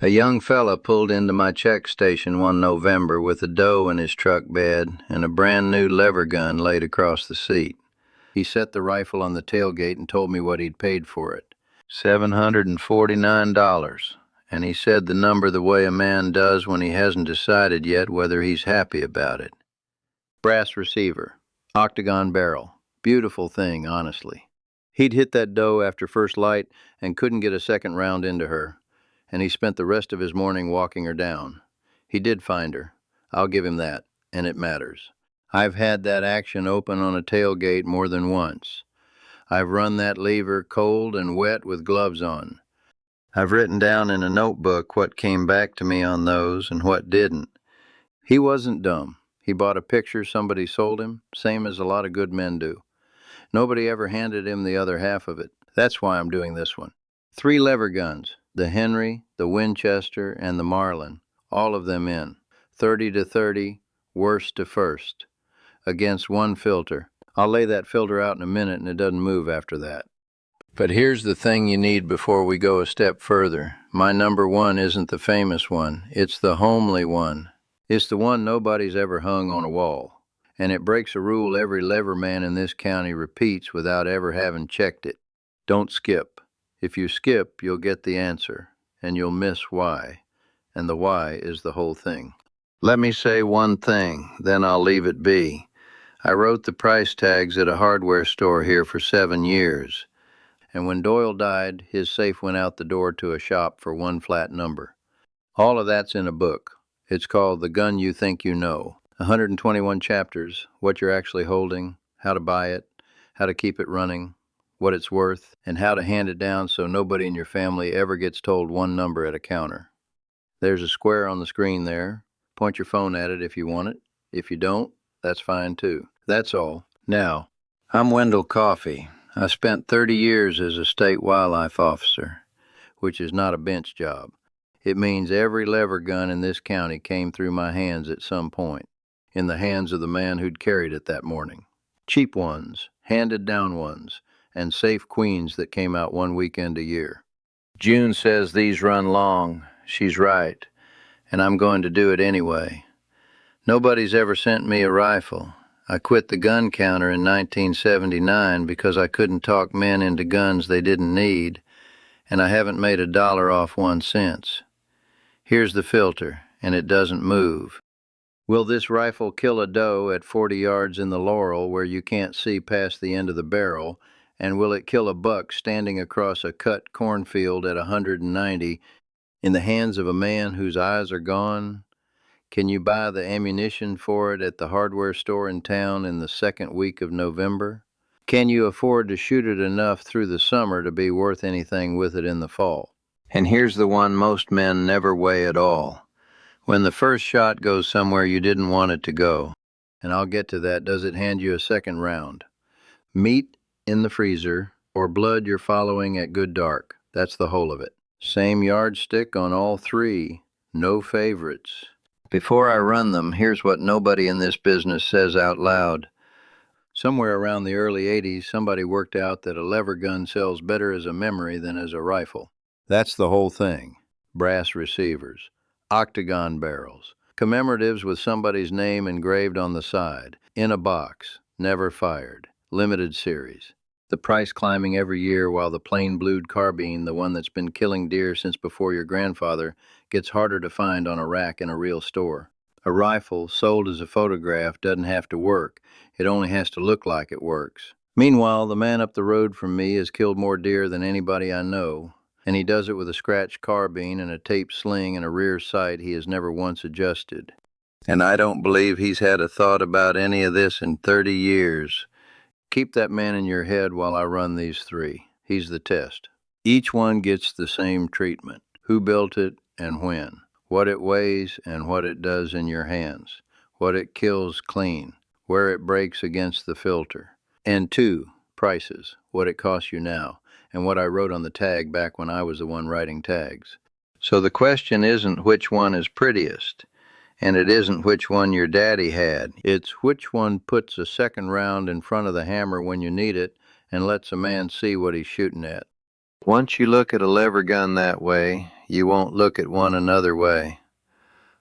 A young fella pulled into my check station one November with a doe in his truck bed and a brand new lever gun laid across the seat. He set the rifle on the tailgate and told me what he'd paid for it. $749. And he said the number the way a man does when he hasn't decided yet whether he's happy about it. Brass receiver, octagon barrel. Beautiful thing, honestly. He'd hit that doe after first light and couldn't get a second round into her, and he spent the rest of his morning walking her down. He did find her. I'll give him that, and it matters. I've had that action open on a tailgate more than once. I've run that lever cold and wet with gloves on. I've written down in a notebook what came back to me on those and what didn't. He wasn't dumb. He bought a picture somebody sold him, same as a lot of good men do. Nobody ever handed him the other half of it. That's why I'm doing this one. 3 lever guns, the Henry, the Winchester, and the Marlin, all of them in, 30 to 30, worst to first, against one filter. I'll lay that filter out in a minute and it doesn't move after that. But here's the thing you need before we go a step further. My number one isn't the famous one, it's the homely one. It's the one nobody's ever hung on a wall. And it breaks a rule every lever man in this county repeats without ever having checked it. Don't skip. If you skip, you'll get the answer, and you'll miss why. And the why is the whole thing. Let me say one thing, then I'll leave it be. I wrote the price tags at a hardware store here for 7 years. And when Doyle died, his safe went out the door to a shop for one flat number. All of that's in a book. It's called The Gun You Think You Know. 121 chapters, what you're actually holding, how to buy it, how to keep it running, what it's worth, and how to hand it down so nobody in your family ever gets told one number at a counter. There's a square on the screen there. Point your phone at it if you want it. If you don't, that's fine too. That's all. Now, I'm Wendell Coffey. I spent 30 years as a state wildlife officer, which is not a bench job. It means every lever gun in this county came through my hands at some point, in the hands of the man who'd carried it that morning. Cheap ones, handed down ones, and safe queens that came out one weekend a year. June says these run long. She's right, and I'm going to do it anyway. Nobody's ever sent me a rifle. I quit the gun counter in 1979 because I couldn't talk men into guns they didn't need, and I haven't made $1 off one since. Here's the filter, and it doesn't move. Will this rifle kill a doe at 40 yards in the laurel where you can't see past the end of the barrel, and will it kill a buck standing across a cut cornfield at 190 in the hands of a man whose eyes are gone? Can you buy the ammunition for it at the hardware store in town in the second week of November? Can you afford to shoot it enough through the summer to be worth anything with it in the fall? And here's the one most men never weigh at all. When the first shot goes somewhere you didn't want it to go, and I'll get to that, does it hand you a second round? Meat in the freezer, or blood you're following at good dark. That's the whole of it. Same yardstick on all 3. No favorites. Before I run them, here's what nobody in this business says out loud. Somewhere around the early 80s, somebody worked out that a lever gun sells better as a memory than as a rifle. That's the whole thing. Brass receivers, octagon barrels, commemoratives with somebody's name engraved on the side, in a box, never fired, limited series. The price climbing every year while the plain blued carbine, the one that's been killing deer since before your grandfather, gets harder to find on a rack in a real store. A rifle, sold as a photograph, doesn't have to work. It only has to look like it works. Meanwhile, the man up the road from me has killed more deer than anybody I know, and he does it with a scratched carbine and a taped sling and a rear sight he has never once adjusted. And I don't believe he's had a thought about any of this in 30 years. Keep that man in your head while I run these 3. He's the test. Each one gets the same treatment. Who built it and when. What it weighs and what it does in your hands. What it kills clean. Where it breaks against the filter. And 2, prices. What it costs you now. And what I wrote on the tag back when I was the one writing tags. So the question isn't which one is prettiest. And it isn't which one your daddy had. It's which one puts a second round in front of the hammer when you need it and lets a man see what he's shooting at. Once you look at a lever gun that way, You won't look at one another way.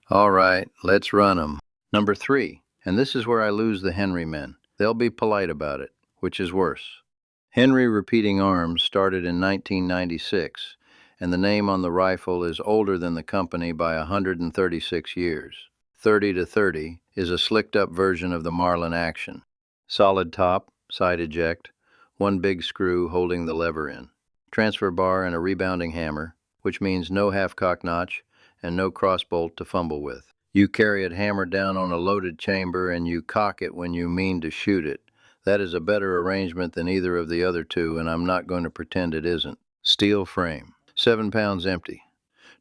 All right, let's run 'em. Number 3, and this is where I lose the Henry men. They'll be polite about it, which is worse. Henry Repeating Arms started in 1996, and the name on the rifle is older than the company by 136 years. 30 to 30 is a slicked-up version of the Marlin action. Solid top, side eject, one big screw holding the lever in. Transfer bar and a rebounding hammer, which means no half-cock notch and no crossbolt to fumble with. You carry it hammered down on a loaded chamber and you cock it when you mean to shoot it. That is a better arrangement than either of the other two, and I'm not going to pretend it isn't. Steel frame, 7 pounds empty,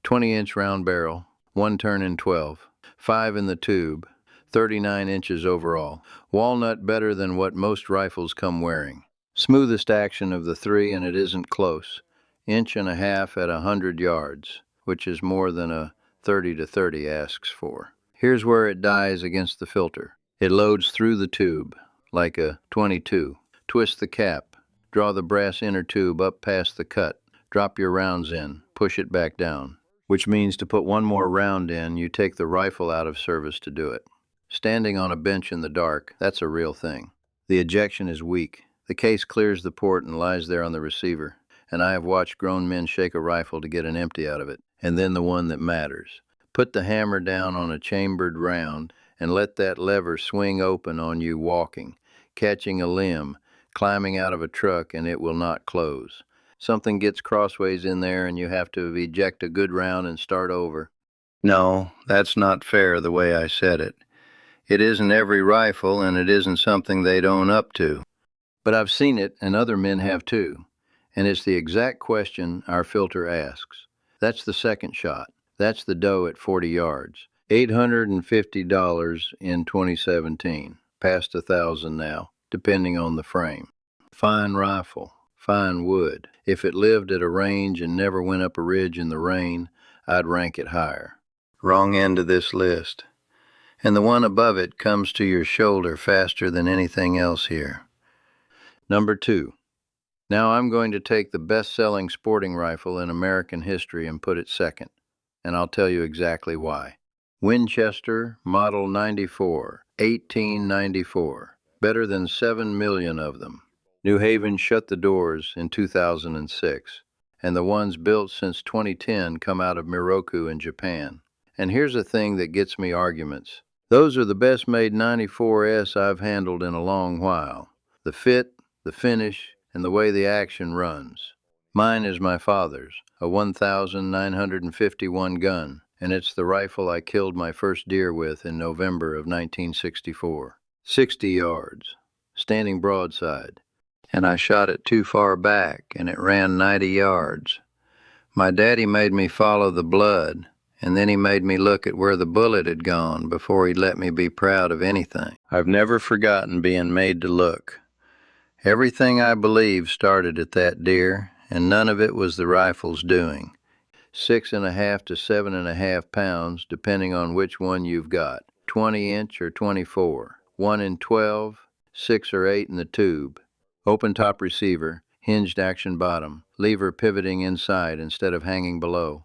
20-inch round barrel, 1 turn in 12, 5 in the tube, 39 inches overall. Walnut better than what most rifles come wearing. Smoothest action of the 3, and it isn't close. 1.5 inches at 100 yards, which is more than a 30 to 30 asks for. Here's where it dies against the filter. It loads through the tube, like a .22. Twist the cap, draw the brass inner tube up past the cut, drop your rounds in, push it back down. Which means to put one more round in, you take the rifle out of service to do it. Standing on a bench in the dark, that's a real thing. The ejection is weak. The case clears the port and lies there on the receiver, and I have watched grown men shake a rifle to get an empty out of it, and then the one that matters. Put the hammer down on a chambered round and let that lever swing open on you walking, catching a limb, climbing out of a truck, and it will not close. Something gets crossways in there and you have to eject a good round and start over. No, that's not fair the way I said it. It isn't every rifle, and it isn't something they'd own up to. But I've seen it, and other men have too. And it's the exact question our filter asks. That's the second shot. That's the doe at 40 yards. $850 in 2017. Past 1,000 now, depending on the frame. Fine rifle, fine wood. If it lived at a range and never went up a ridge in the rain, I'd rank it higher. Wrong end of this list. And the one above it comes to your shoulder faster than anything else here. Number 2. Now I'm going to take the best-selling sporting rifle in American history and put it second, and I'll tell you exactly why. Winchester, Model 94, 1894. Better than 7 million of them. New Haven shut the doors in 2006, and the ones built since 2010 come out of Miroku in Japan. And here's a thing that gets me arguments. Those are the best-made 94S I've handled in a long while. The fit, the finish, and the way the action runs. Mine is my father's, a 1,951 gun, and it's the rifle I killed my first deer with in November of 1964. 60 yards, standing broadside, and I shot it too far back, and it ran 90 yards. My daddy made me follow the blood, and then he made me look at where the bullet had gone before he'd let me be proud of anything. I've never forgotten being made to look. Everything I believe started at that deer, and none of it was the rifle's doing. 6.5 to 7.5 pounds, depending on which one you've got. 20-inch or 24. 1 in 12, 6 or 8 in the tube. Open top receiver, hinged action bottom, lever pivoting inside instead of hanging below.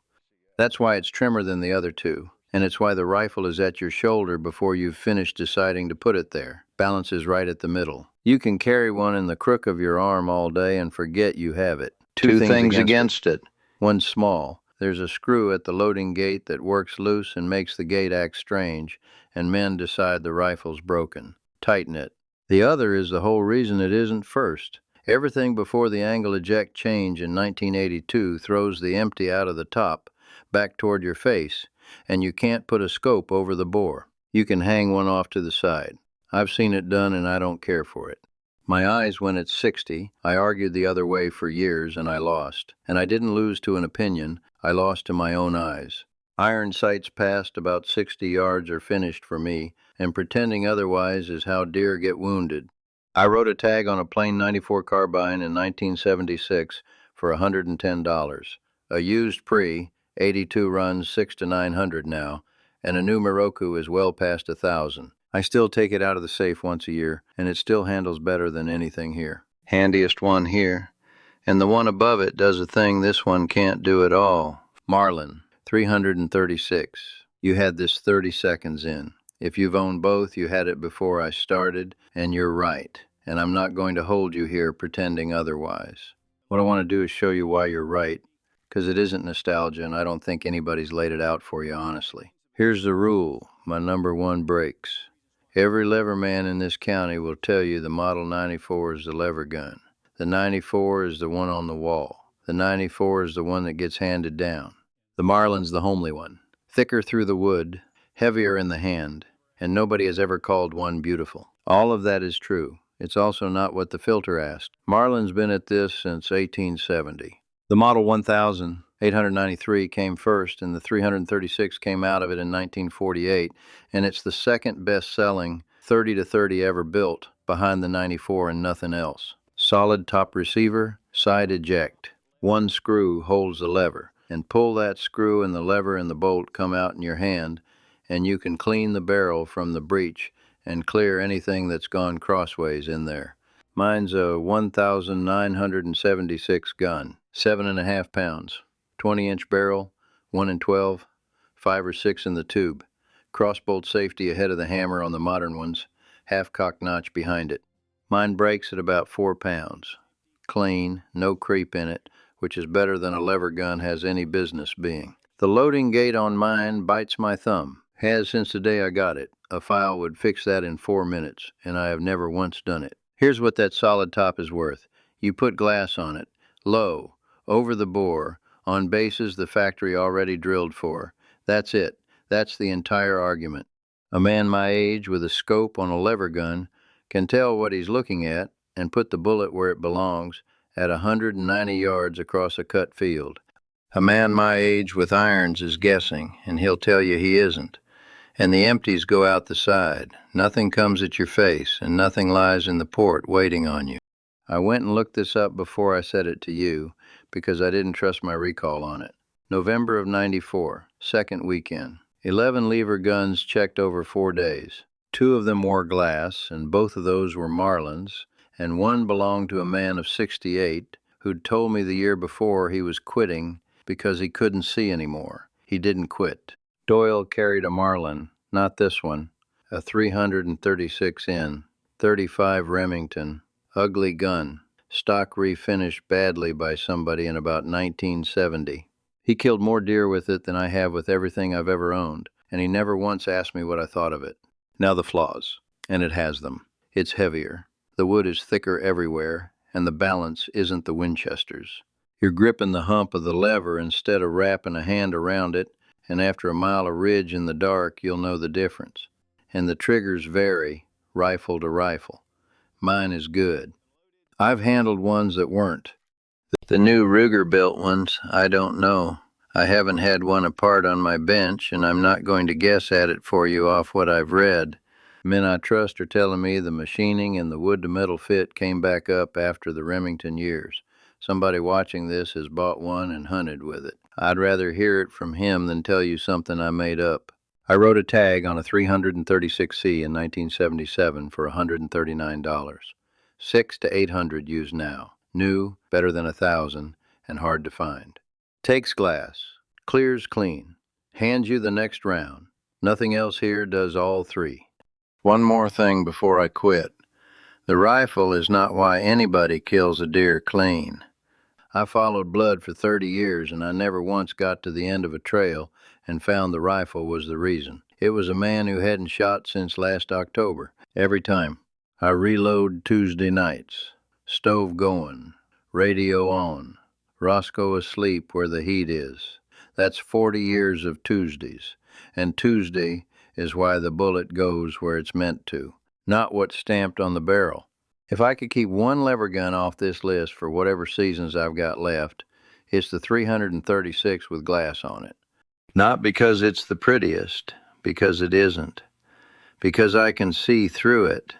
That's why it's trimmer than the other two, and it's why the rifle is at your shoulder before you've finished deciding to put it there. Balance is right at the middle. You can carry one in the crook of your arm all day and forget you have it. Two things against it. One's small. There's a screw at the loading gate that works loose and makes the gate act strange, and men decide the rifle's broken. Tighten it. The other is the whole reason it isn't first. Everything before the angle eject change in 1982 throws the empty out of the top, back toward your face, and you can't put a scope over the bore. You can hang one off to the side. I've seen it done, and I don't care for it. My eyes went at 60. I argued the other way for years, and I lost. And I didn't lose to an opinion. I lost to my own eyes. Iron sights past about 60 yards are finished for me, and pretending otherwise is how deer get wounded. I wrote a tag on a plain 94 carbine in 1976 for $110. A used pre, 82 runs 6 to 900 now, and a new Miroku is well past 1,000. I still take it out of the safe once a year, and it still handles better than anything here. Handiest one here. And the one above it does a thing this one can't do at all. Marlin, 336. You had this 30 seconds in. If you've owned both, you had it before I started, and you're right. And I'm not going to hold you here pretending otherwise. What I want to do is show you why you're right, because it isn't nostalgia, and I don't think anybody's laid it out for you honestly. Here's the rule, my number one breaks. Every lever man in this county will tell you the Model 94 is the lever gun. The 94 is the one on the wall. The 94 is the one that gets handed down. The Marlin's the homely one. Thicker through the wood, heavier in the hand, and nobody has ever called one beautiful. All of that is true. It's also not what the filter asked. Marlin's been at this since 1870. The Model 1893 came first, and the 336 came out of it in 1948, and it's the second best-selling 30 to 30 ever built, behind the 94 and nothing else. Solid top receiver, side eject. One screw holds the lever, and pull that screw and the lever and the bolt come out in your hand, and you can clean the barrel from the breech and clear anything that's gone crossways in there. Mine's a 1,976 gun, 7.5 pounds, 20-inch barrel, 1 in 12, 5 or 6 in the tube. Crossbolt safety ahead of the hammer on the modern ones, half-cock notch behind it. Mine breaks at about 4 pounds. Clean, no creep in it, which is better than a lever gun has any business being. The loading gate on mine bites my thumb. Has since the day I got it. A file would fix that in 4 minutes, and I have never once done it. Here's what that solid top is worth. You put glass on it, low, over the bore, on bases the factory already drilled for. That's it. That's the entire argument. A man my age with a scope on a lever gun can tell what he's looking at and put the bullet where it belongs at 190 yards across a cut field. A man my age with irons is guessing, and he'll tell you he isn't. And the empties go out the side. Nothing comes at your face, and nothing lies in the port waiting on you. I went and looked this up before I said it to you, because I didn't trust my recall on it. November of '94, second weekend. 11 lever guns checked over 4 days. 2 of them wore glass, and both of those were Marlins, and one belonged to a man of 68 who'd told me the year before he was quitting because he couldn't see anymore. He didn't quit. Doyle carried a Marlin, not this one, a 336N, 35 Remington, ugly gun, stock refinished badly by somebody in about 1970. He killed more deer with it than I have with everything I've ever owned, and he never once asked me what I thought of it. Now the flaws, and it has them. It's heavier. The wood is thicker everywhere, and the balance isn't the Winchester's. You're gripping the hump of the lever instead of wrapping a hand around it, and after a mile of ridge in the dark, you'll know the difference. And the triggers vary, rifle to rifle. Mine is good. I've handled ones that weren't. The new Ruger-built ones, I don't know. I haven't had one apart on my bench, and I'm not going to guess at it for you off what I've read. Men I trust are telling me the machining and the wood-to-metal fit came back up after the Remington years. Somebody watching this has bought one and hunted with it. I'd rather hear it from him than tell you something I made up. I wrote a tag on a 336C in 1977 for $139. 600 to 800 used now. New, better than 1,000, and hard to find. Takes glass, clears clean, hands you the next round. Nothing else here does all 3. One more thing before I quit. The rifle is not why anybody kills a deer clean. I followed blood for 30 years, and I never once got to the end of a trail and found the rifle was the reason. It was a man who hadn't shot since last October. Every time. I reload Tuesday nights. Stove going. Radio on. Roscoe asleep where the heat is. That's 40 years of Tuesdays. And Tuesday is why the bullet goes where it's meant to, not what's stamped on the barrel. If I could keep one lever gun off this list for whatever seasons I've got left, it's the 336 with glass on it. Not because it's the prettiest, because it isn't. Because I can see through it.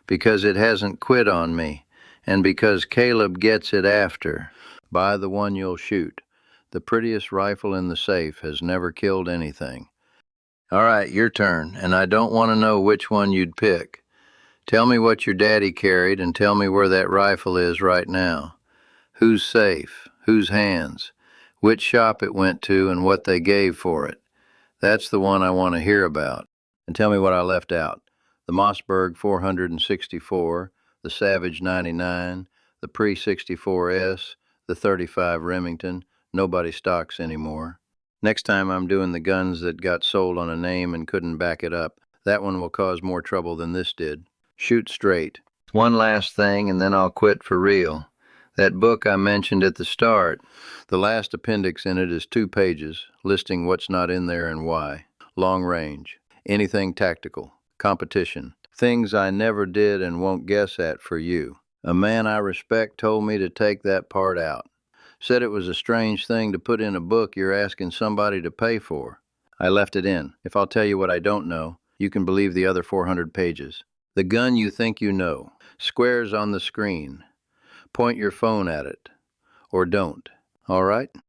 Because it hasn't quit on me. And because Caleb gets it after. Buy the one you'll shoot. The prettiest rifle in the safe has never killed anything. All right, your turn, and I don't want to know which one you'd pick. Tell me what your daddy carried and tell me where that rifle is right now. Who's safe? Whose hands? which shop it went to, and what they gave for it. That's the one I want to hear about. And tell me what I left out. The Mossberg 464, the Savage 99, the Pre 64S, the 35 Remington. Nobody stocks anymore. Next time I'm doing the guns that got sold on a name and couldn't back it up. That one will cause more trouble than this did. Shoot straight. One last thing, and then I'll quit for real. That book I mentioned at the start, the last appendix in it is 2 pages, listing what's not in there and why. Long range, anything tactical, competition, things I never did and won't guess at for you. A man I respect told me to take that part out. Said it was a strange thing to put in a book you're asking somebody to pay for. I left it in. If I'll tell you what I don't know, you can believe the other 400 pages. The gun you think you know. Squares on the screen. Point your phone at it. Or don't. All right?